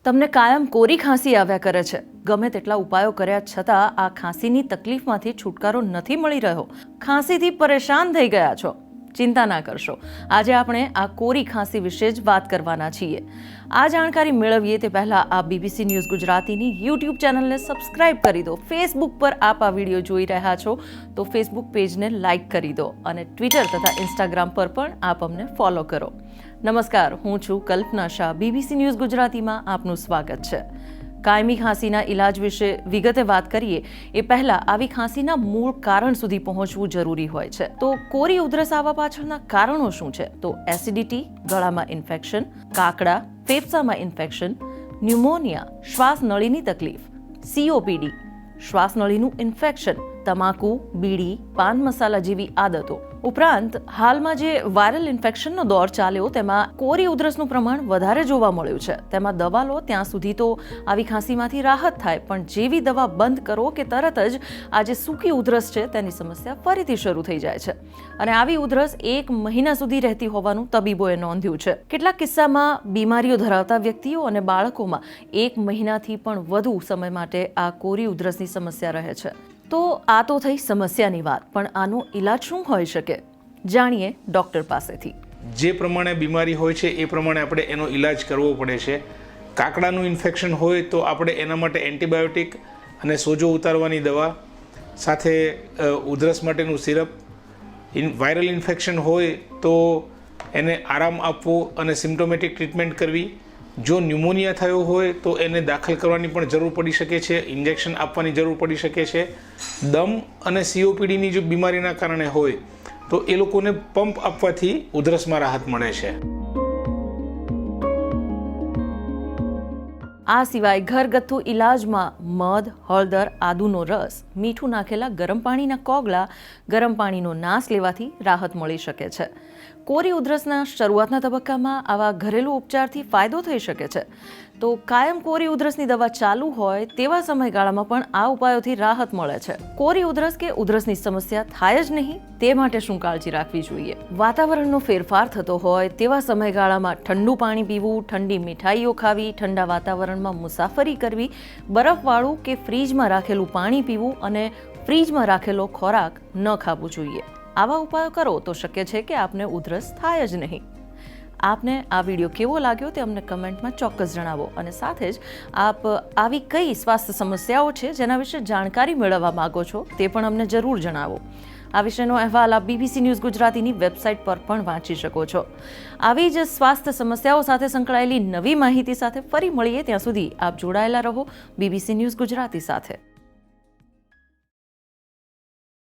તમને કાયમ કોરી ખાંસી આવ્યા કરે છે. ગમે તેટલા ઉપાયો કર્યા છતાં આ ખાંસીની તકલીફમાંથી છુટકારો નથી મળી રહ્યો. ખાંસીથી પરેશાન થઈ ગયા છો? ચિંતા ના કરશો. આજે આપણે આ કોરી ખાંસી વિશે જ વાત કરવાના છીએ. આ જાણકારી મેળવીએ તે પહેલા આ બીબીસી ન્યૂઝ ગુજરાતીની યુટ્યુબ ચેનલને સબસ્ક્રાઇબ કરી દો. ફેસબુક પર આપ આ વિડીયો જોઈ રહ્યા છો તો ફેસબુક પેજને લાઇક કરી દો અને ટ્વિટર તથા ઇન્સ્ટાગ્રામ પર પણ આપ અમને ફોલો કરો. નમસ્કાર, હું છું કલ્પના શાહ. બીબીસી ન્યૂઝ ગુજરાતીમાં આપનું સ્વાગત છે. કાયમી ખાંસીના ઇલાજ વિશે વિગતે વાત કરીએ એ પહેલા આવી ખાંસીના મૂળ કારણ સુધી પહોંચવું જરૂરી હોય છે. તો કોરી ઉધરસ આવવા પાછળના કારણો શું છે? તો એસિડિટી, ગળામાં ઇન્ફેક્શન, કાકડા, ફેફસામાં ઇન્ફેક્શન, ન્યુમોનિયા, શ્વાસનળીની તકલીફ, COPD, શ્વાસનળીનું ઇન્ફેક્શન, તમાકુ, બીડી, પાન મસાલા જેવી આદતો ઉપરાંત હાલમાં જે વાયરલ ઇન્ફેક્શનનો દોર ચાલ્યો તેમાં કોરી ઉધરસનું પ્રમાણ વધારે જોવા મળ્યું છે. તેમાં દવા લો ત્યાં સુધી તો આવી ખાંસીમાંથી રાહત થાય, પણ જેવી દવા બંધ કરો કે તરત જ આ જે સૂકી ઉધરસ છે તેની સમસ્યા ફરીથી શરૂ થઈ જાય છે અને આવી ઉધરસ 1 મહિના સુધી રહેતી હોવાનું તબીબોએ નોંધ્યું છે. કેટલાક કિસ્સામાં બીમારીઓ ધરાવતા વ્યક્તિઓ અને બાળકોમાં 1 મહિનાથી પણ વધુ સમય માટે આ કોરી ઉધરસની સમસ્યા રહે છે. તો આ તો થઈ સમસ્યાની વાત, પણ આનો ઈલાજ શું હોઈ શકે? જાણીએ ડૉક્ટર પાસેથી. જે પ્રમાણે બીમારી હોય છે એ પ્રમાણે આપણે એનો ઈલાજ કરવો પડે છે. કાકડાનું ઇન્ફેક્શન હોય તો આપણે એના માટે એન્ટીબાયોટિક અને સોજો ઉતારવાની દવા સાથે ઉધરસ માટેનું સિરપ. વાયરલ ઇન્ફેક્શન હોય તો એને આરામ આપવો અને સિમ્પ્ટોમેટિક ટ્રીટમેન્ટ કરવી. જો ન્યુમોનિયા થયો હોય તો એને દાખલ કરવાની પણ જરૂર પડી શકે છે, ઇન્જેક્શન આપવાની જરૂર પડી શકે છે. દમ અને COPDની જો બીમારીના કારણે હોય તો એ લોકોને પંપ આપવાથી ઉધરસમાં રાહત મળે છે. આ સિવાય ઘરગથ્થુ ઇલાજમાં મધ, હળદર, આદુનો રસ, મીઠું નાખેલા ગરમ પાણીના કોગળા, ગરમ પાણીનો નાસ લેવાથી રાહત મળી શકે છે. કોરી ઉધરસના શરૂઆતના તબક્કામાં આવા ઘરેલું ઉપચારથી ફાયદો થઈ શકે છે. તો કાયમ કોરી ઉધરસની દવા ચાલુ હોય તેવા સમયગાળામાં પણ આ ઉપાયોથી રાહત મળે છે. કોરી ઉધરસ કે ઉધરસની સમસ્યા થાય જ નહીં તે માટે શું કાળજી રાખવી જોઈએ? વાતાવરણનો ફેરફાર થતો હોય તેવા સમયગાળામાં ઠંડુ પાણી પીવું, ઠંડી મીઠાઈઓ ખાવી, ઠંડા વાતાવરણમાં મુસાફરી કરવી, બરફવાળું કે ફ્રીજમાં રાખેલું પાણી પીવું અને ફ્રીજમાં રાખેલો ખોરાક ન ખાવું જોઈએ. આવા ઉપાયો કરો તો શક્ય છે કે આપને ઉધરસ થાય જ નહીં. આપને આ વિડીયો કેવો લાગ્યો તે અમને કમેન્ટમાં ચોક્કસ જણાવો અને સાથે જ આપ આવી કઈ સ્વાસ્થ્ય સમસ્યાઓ છે જેના વિશે જાણકારી મેળવવા માંગો છો તે પણ અમને જરૂર જણાવો. આ વિશેનો અહેવાલ આપ બીબીસી ન્યૂઝ ગુજરાતીની વેબસાઇટ પર પણ વાંચી શકો છો. આવી જ સ્વાસ્થ્ય સમસ્યાઓ સાથે સંકળાયેલી નવી માહિતી સાથે ફરી મળીએ. ત્યાં સુધી આપ જોડાયેલા રહો બીબીસી ન્યૂઝ ગુજરાતી સાથે.